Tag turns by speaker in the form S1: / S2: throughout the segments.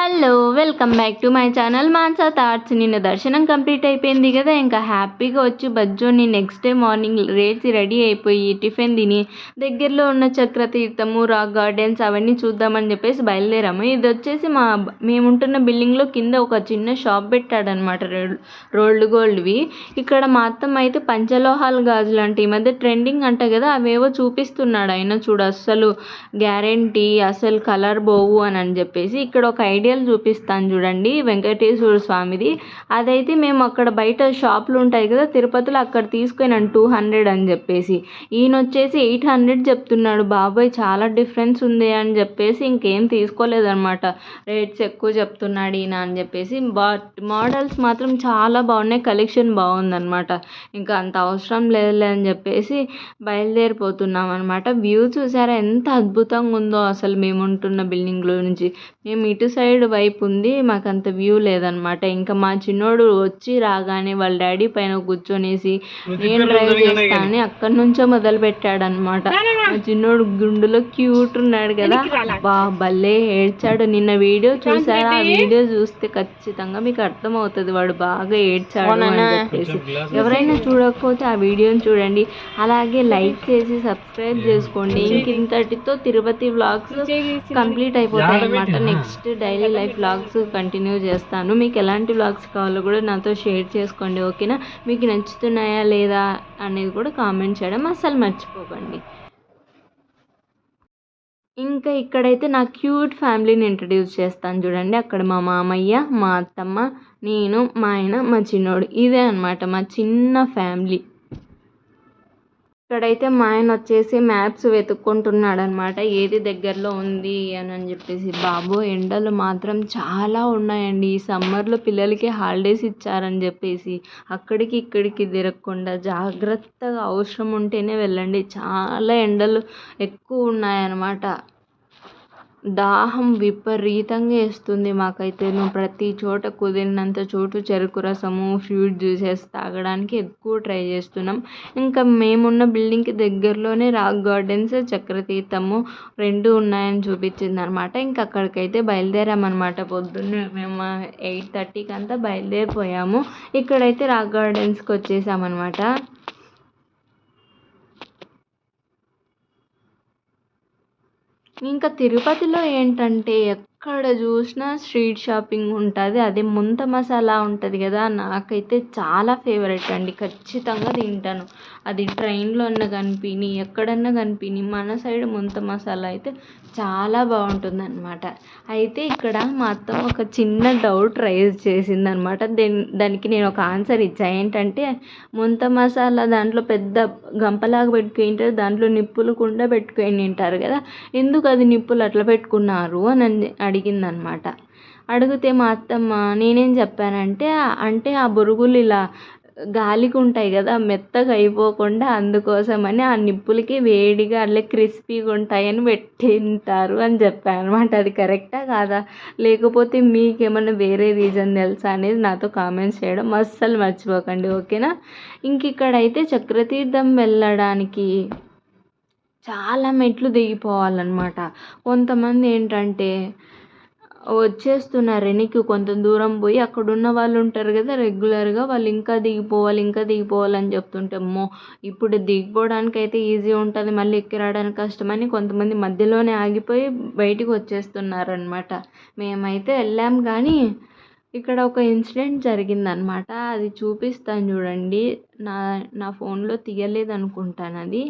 S1: Hello welcome back to my channel Mansa thoughts. నిన్న దర్శనం complete అయిపోయింది కదా, ఇంకా హ్యాపీగా వచ్చి బజ్జోని నెక్స్ట్ డే మార్నింగ్ లేచి రెడీ అయిపోయి టిఫిన్ తిని దగ్గరలో ఉన్న చక్రతీర్థము, రాక్ గార్డెన్స్ అవన్నీ చూద్దామని చెప్పేసి బయలుదేరాము. ఇది వచ్చేసి మేముంటున్న బిల్డింగ్లో కింద ఒక చిన్న షాప్ పెట్టాడనమాట, రోల్డ్ గోల్డ్వి. ఇక్కడ మా అత్తమ్మ అయితే పంచలోహాల గాజులు అంటే ఈ మధ్య ట్రెండింగ్ అంట కదా, అవేవో చూపిస్తున్నాడు ఆయన. చూడు అస్సలు గ్యారెంటీ, అసలు కలర్ పోవు అని చెప్పేసి ఇక్కడ ఒక ఐడియల్ చూపిస్తాను చూడండి, వెంకటేశ్వర స్వామిది. అదైతే మేము అక్కడ బయట షాపులు ఉంటాయి కదా తిరుపతిలో, అక్కడ తీసుకున్నాను 200 అని చెప్పేసి. ఈయన వచ్చేసి 800 చెప్తున్నాడు. బాబాయ్ చాలా డిఫరెన్స్ ఉంది అని చెప్పేసి ఇంకేం తీసుకోలేదన్నమాట, రేట్స్ ఎక్కువ చెప్తున్నాడు ఈయన అని చెప్పేసి. బట్ మోడల్స్ మాత్రం చాలా బాగున్నాయి, కలెక్షన్ బాగుందన్నమాట. ఇంకా అంత అవసరం లేదులే అని చెప్పేసి బయలుదేరిపోతున్నాం అనమాట. వ్యూ చూసారా ఎంత అద్భుతంగా ఉందో అసలు. మేము ఉంటున్న బిల్డింగ్లో నుంచి మేము ఇటు సైడ్ వైపు ఉంది, మాకు అంత వ్యూ లేదనమాట. ఇంకా మా చిన్నోడు వచ్చి రాగానే వాళ్ళ డాడీ పైన కూర్చొనేసి నేను డ్రైవ్ చేస్తానని అక్కడి నుంచో మొదలు పెట్టాడనమాట. మా చిన్నోడు గుండులో క్యూట్ ఉన్నాడు కదా, భలే ఏడ్చాడు. నిన్న వీడియో చూసారా? ఆ వీడియో చూస్తే ఖచ్చితంగా మీకు అర్థమవుతుంది వాడు బాగా ఏడ్చాడు అని చెప్పేసి. ఎవరైనా చూడకపోతే ఆ వీడియోని చూడండి, అలాగే లైక్ చేసి సబ్స్క్రైబ్ చేసుకోండి. ఇంతటితో తిరుపతి వ్లాగ్స్ కంప్లీట్ అయిపోతాయి అనమాట. Next daily life vlogs continue చేస్తాను. మీకు ఎలాంటి వ్లాగ్స్ కావాలో కూడా నాతో షేర్ చేసుకోండి, ఓకేనా? మీకు నచ్చుతున్నాయా లేదా అనేది కూడా కామెంట్ చేయడం అస్సలు మర్చిపోకండి. ఇంకా ఇక్కడైతే నా క్యూట్ ఫ్యామిలీని ఇంట్రడ్యూస్ చేస్తాను చూడండి. అక్కడ మా మామయ్య, మా అత్తమ్మ, నేను, మా ఆయన, మా చిన్నోడు. ఇదే అనమాట మా చిన్న ఫ్యామిలీ. ఇక్కడైతే మా ఆయన వచ్చేసి మ్యాప్స్ వెతుక్కుంటున్నాడు అనమాట, ఏది దగ్గరలో ఉంది అని చెప్పేసి. బాబు ఎండలు మాత్రం చాలా ఉన్నాయండి. ఈ సమ్మర్లో పిల్లలకి హాలిడేస్ ఇచ్చారని చెప్పేసి అక్కడికి ఇక్కడికి తిరగకుండా జాగ్రత్తగా అవసరం ఉంటేనే వెళ్ళండి. చాలా ఎండలు ఎక్కువ ఉన్నాయన్నమాట. దాహం విపరీతంగా వేస్తుంది మాకైతే. ప్రతి చోట కుదిరినంత చోటు చెరుకు రసము, ఫ్రూట్ జ్యూసెస్ తాగడానికి ఎక్కువ ట్రై చేస్తున్నాం. ఇంకా మేమున్న బిల్డింగ్కి దగ్గరలోనే రాక్ గార్డెన్స్, చక్రతీర్థము 2 ఉన్నాయని చూపించింది అనమాట. ఇంకా అక్కడికైతే బయలుదేరామన్నమాట. పొద్దున్నే మేము 8:30కి అంతా బయలుదేరిపోయాము. ఇక్కడైతే రాక్ గార్డెన్స్కి వచ్చేసామన్నమాట. ఇంకా తిరుపతిలో ఏంటంటే ఎక్కడ చూసినా స్ట్రీట్ షాపింగ్ ఉంటుంది. అదే ముంత మసాలా ఉంటుంది కదా, నాకైతే చాలా ఫేవరెట్ అండి. ఖచ్చితంగా తింటాను. అది ట్రైన్లో అన్నా కనిపిని, ఎక్కడన్నా కనిపిని, మన సైడ్ ముంత మసాలా అయితే చాలా బాగుంటుంది అనమాట. అయితే ఇక్కడ మా అత్తమ్మ ఒక చిన్న డౌట్ రైజ్ చేసిందనమాట. దానికి నేను ఒక ఆన్సర్ ఇచ్చాను. ఏంటంటే ముంత మసాలా దాంట్లో పెద్ద గంపలాగా పెట్టుకుంటారు, దాంట్లో నిప్పులు కుండా పెట్టుకొని తింటారు కదా, ఎందుకు అది నిప్పులు అట్లా పెట్టుకున్నారు అని అడిగిందనమాట. అడిగితే మా అత్తమ్మ నేనేం చెప్పానంటే, అంటే ఆ బొరుగులు ఇలా గాలికి ఉంటాయి కదా, మెత్తగా అయిపోకుండా అందుకోసమని ఆ నిప్పులకి వేడిగా అట్లా క్రిస్పీగా ఉంటాయని పెట్టింటారు అని చెప్పాను అనమాట. అది కరెక్టా కాదా, లేకపోతే మీకేమన్నా వేరే రీజన్ తెలుసా అనేది నాతో కామెంట్స్ చేయడం అస్సలు మర్చిపోకండి, ఓకేనా? ఇంక ఇక్కడైతే చక్రతీర్థం వెళ్ళడానికి చాలా మెట్లు దిగిపోవాలన్నమాట. కొంతమంది ఏంటంటే వచ్చేస్తున్నారు వెనక్కి, కొంత దూరం పోయి అక్కడున్న వాళ్ళు ఉంటారు కదా రెగ్యులర్గా, వాళ్ళు ఇంకా దిగిపోవాలి ఇంకా దిగిపోవాలని చెప్తుంటే, అమ్మో ఇప్పుడు దిగిపోవడానికి అయితే ఈజీ ఉంటుంది, మళ్ళీ ఎక్కి రావడానికి కష్టమని కొంతమంది మధ్యలోనే ఆగిపోయి బయటికి వచ్చేస్తున్నారనమాట. మేమైతే వెళ్ళాం కానీ ఇక్కడ ఒక ఇన్సిడెంట్ జరిగిందనమాట, అది చూపిస్తాను చూడండి. నా ఫోన్లో తీయలేదు అనుకుంటాను అది.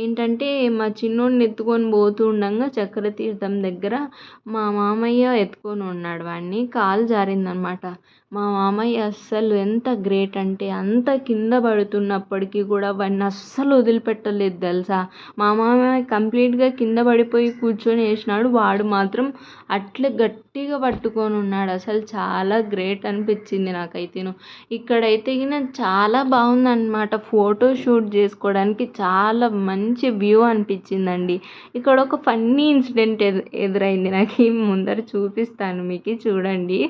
S1: ఏంటంటే మా చిన్నోడిని ఎత్తుకొని పోతూ ఉండగా చక్రతీర్థం దగ్గర మా మామయ్య ఎత్తుకొని ఉన్నాడు వాడిని, కాలు జారిందనమాట. మా మామయ్య అస్సలు ఎంత గ్రేట్ అంటే అంత కింద పడుతున్నప్పటికీ కూడా వాడిని అస్సలు వదిలిపెట్టలేదు తెలుసా. మా మామయ్య కంప్లీట్గా కింద పడిపోయి కూర్చొని వేసినాడు, వాడు మాత్రం అట్లే గట్టిగా పట్టుకొని ఉన్నాడు. అసలు చాలా గ్రేట్ అనిపించింది నాకైతే. ఇక్కడైతే చాలా బాగుందన్నమాట, ఫోటో షూట్ చేసుకోవడానికి చాలా మంచి వ్యూ అనిపించిందండి. ఇక్కడ ఒక ఫన్నీ ఇన్సిడెంట్ ఎదురైంది నాకు, ముందర చూపిస్తాను మీకు, చూడండి.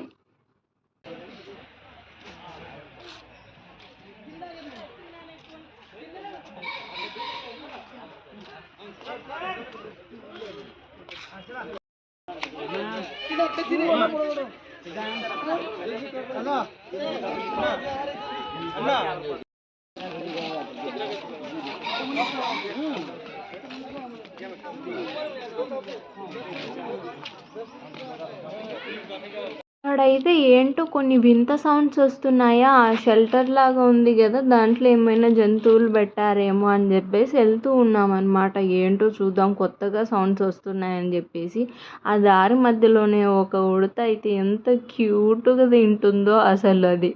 S1: అక్కడైతే ఏంటో కొన్ని వింత సౌండ్స్ వస్తున్నాయా, ఆ షెల్టర్ లాగా ఉంది కదా, దాంట్లో ఏమైనా జంతువులు పెట్టారేమో అని చెప్పేసి వెళ్తూ ఉన్నామన్నమాట. ఏంటో చూద్దాం, కొత్తగా సౌండ్స్ వస్తున్నాయని చెప్పేసి. ఆ దారి మధ్యలోనే ఒక ఉడత అయితే ఎంత క్యూట్గా తింటుందో అసలు అది.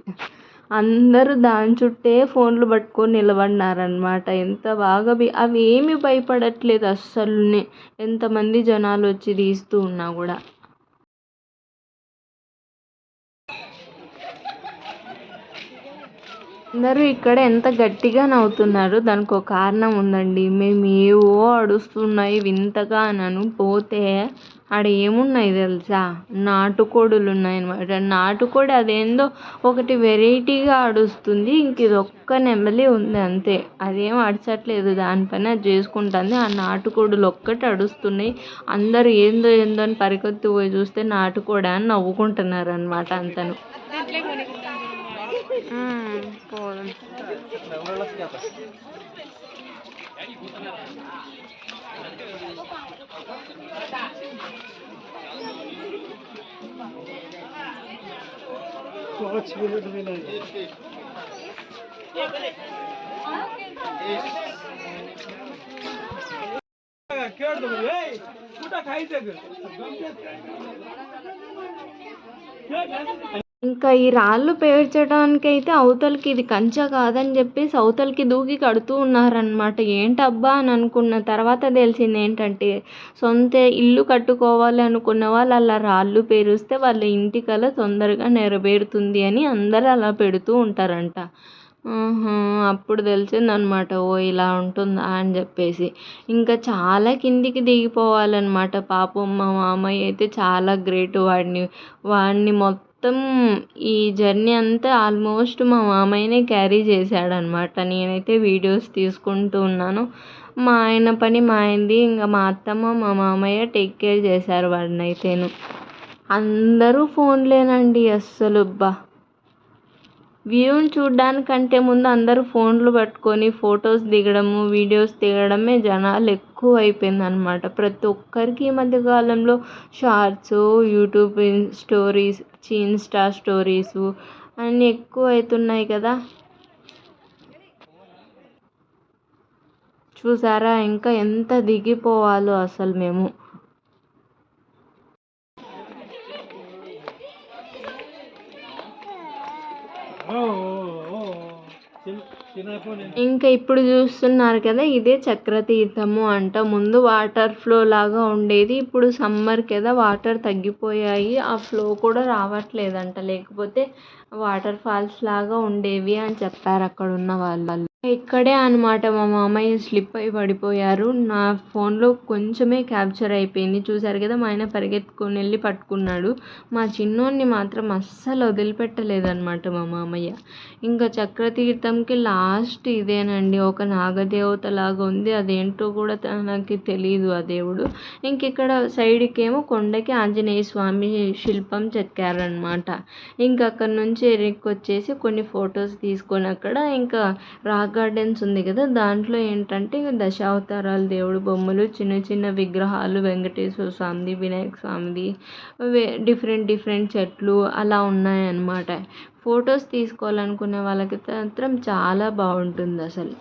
S1: అందరూ దాని చుట్టే ఫోన్లు పట్టుకొని నిలబడినారనమాట. ఎంత బాగా అవి ఏమి భయపడట్లేదు అస్సలునే, ఎంతమంది జనాలు వచ్చి తీస్తూ ఉన్నా కూడా. అందరూ ఇక్కడ ఎంత గట్టిగా నవ్వుతున్నారు, దానికి ఒక కారణం ఉందండి. మేము ఏవో అడుస్తున్నాయి వింతగా అనను, పోతే ఆడ ఏమున్నాయి తెలుసా, నాటుకోడులు ఉన్నాయన్నమాట. నాటుకోడి అదేందో ఒకటి వెరైటీగా అడుస్తుంది, ఇంక ఇది ఒక్క నెమలి ఉంది అంతే, అదేం అడచట్లేదు, దానిపైన అది చేసుకుంటుంది. ఆ నాటుకోడులు ఒక్కటి అడుస్తున్నాయి. అందరూ ఏందో ఏందో అని పరిగెత్తి పోయి చూస్తే నాటుకోడి అని నవ్వుకుంటున్నారు అనమాట అంతను. పోదాం. ఇంకా ఈ రాళ్ళు పేర్చడానికైతే అవతలకి ఇది కంచె కాదని చెప్పేసి అవతలకి దూకి కడుతూ ఉన్నారనమాట. ఏంటబ్బా అని అనుకున్న తర్వాత తెలిసింది ఏంటంటే, సొంత ఇల్లు కట్టుకోవాలి అనుకున్న వాళ్ళు అలా రాళ్ళు పేరుస్తే వాళ్ళ ఇంటి కల తొందరగా నెరవేరుతుంది అని అందరూ అలా పెడుతూ ఉంటారంట. అప్పుడు తెలిసిందనమాట, ఓ ఇలా ఉంటుందా అని చెప్పేసి. ఇంకా చాలా కిందికి దిగిపోవాలన్నమాట. పాపం మా మామయ్య అయితే చాలా గ్రేట్. వాడిని మొత్తం ఈ జర్నీ అంతా ఆల్మోస్ట్ మా మామయ్యనే క్యారీ చేశాడనమాట. నేనైతే వీడియోస్ తీసుకుంటూ ఉన్నాను. మా ఆయన పని మా ఆయనది, ఇంకా మా అత్తమ్మ మా మామయ్య టేక్ కేర్ చేశారు వాడినైతేను. అందరూ ఫోన్లేనండి అస్సలు. వ్యూని చూడ్డానికంటే ముందు అందరూ ఫోన్లు పట్టుకొని ఫొటోస్ దిగడము, వీడియోస్ దిగడమే జనాలు ఎక్కువ అయిపోయిందనమాట. ప్రతి ఒక్కరికి ఈ మధ్య కాలంలో shorts, YouTube stories, Insta stories అన్నీ ఎక్కువ అవుతున్నాయి కదా. చూసారా ఇంకా ఎంత దిగిపోవాలో అసలు మేము. ఇంకా ఇప్పుడు చూస్తున్నారు కదా, ఇదే చక్రతీర్థము అంట. ముందు వాటర్ ఫ్లో లాగా ఉండేది, ఇప్పుడు సమ్మర్ కదా వాటర్ తగ్గిపోయాయి, ఆ ఫ్లో కూడా రావట్లేదంట. లేకపోతే వాటర్ ఫాల్స్ లాగా ఉండేవి అని చెప్పారు అక్కడ ఉన్న వాళ్ళు. ఇక్కడే అనమాట మా మామయ్య స్లిప్ అయి పడిపోయారు. నా ఫోన్లో కొంచెమే క్యాప్చర్ అయిపోయింది. చూసారు కదా, మా ఆయన పరిగెత్తుకొని వెళ్ళి పట్టుకున్నాడు. మా చిన్నోడిని మాత్రం అస్సలు వదిలిపెట్టలేదన్నమాట మా మామయ్య. ఇంకా చక్రతీర్థంకి లాస్ట్ ఇదేనండి, ఒక నాగదేవత లాగా ఉంది, అదేంటో కూడా నాకు తెలియదు ఆ దేవుడు. ఇంక ఇక్కడ సైడ్కేమో కొండకి ఆంజనేయ స్వామి శిల్పం చెక్కారనమాట. ఇంకా అక్కడ నుంచి ఎరికి వచ్చేసి కొన్ని ఫొటోస్ తీసుకొని అక్కడ ఇంకా రాక్ గార్డెన్స్ ఉంది కదా, దాంట్లో ఏంటంటే దశావతారాలు దేవుడు బొమ్మలు, చిన్న చిన్న విగ్రహాలు, వెంకటేశ్వర స్వామిది, వినాయక స్వామిది, డిఫరెంట్ చెట్లు అలా ఉన్నాయన్నమాట. ఫొటోస్ తీసుకోవాలనుకునే వాళ్ళకి మాత్రం చాలా బాగుంటుంది అసలు.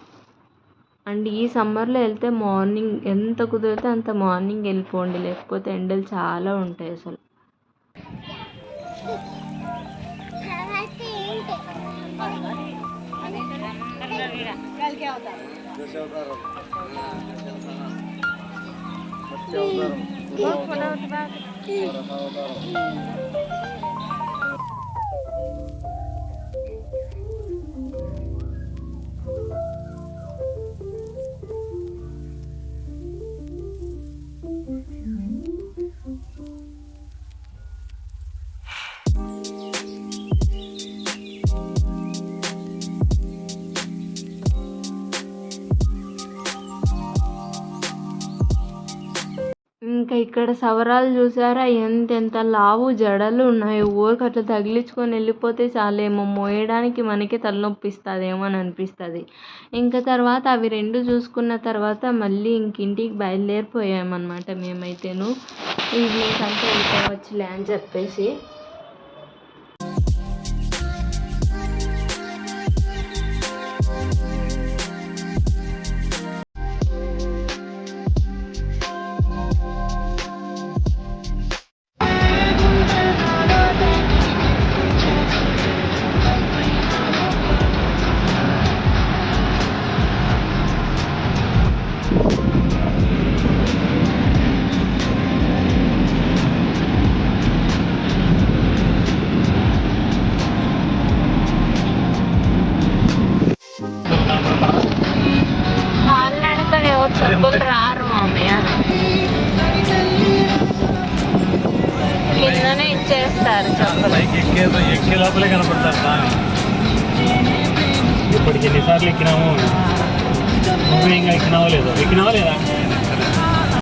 S1: అండ్ ఈ సమ్మర్లో వెళ్తే మార్నింగ్ ఎంత కుదిరితే అంత మార్నింగ్ వెళ్ళిపోండి, లేకపోతే ఎండలు చాలా ఉంటాయి అసలు. ఇంకా ఇక్కడ సవరాలు చూసారా ఎంతెంత లావు జడలు ఉన్నాయో. ఊరికి అట్లా తగిలించుకొని వెళ్ళిపోతే చాలేమో, మోయడానికి మనకే తలనొప్పిస్తుందేమో అని అనిపిస్తుంది. ఇంకా తర్వాత అవి 2 చూసుకున్న తర్వాత మళ్ళీ ఇంటికి బయలుదేరిపోయామన్నమాట మేమైతేను. ఈవినింగ్ అంతా వెళ్ళిపోవచ్చులే అని చెప్పేసి. చెప్పులు రారు మామయ్య, కిందనే ఇచ్చేస్తారు చెప్పులు.
S2: ఎక్కే లోపలే కనపడతారు బాగా. ఇప్పటికి ఎన్నిసార్లు ఎక్కినాము, నువ్వు ఇంకా ఎక్కినావా లేదా?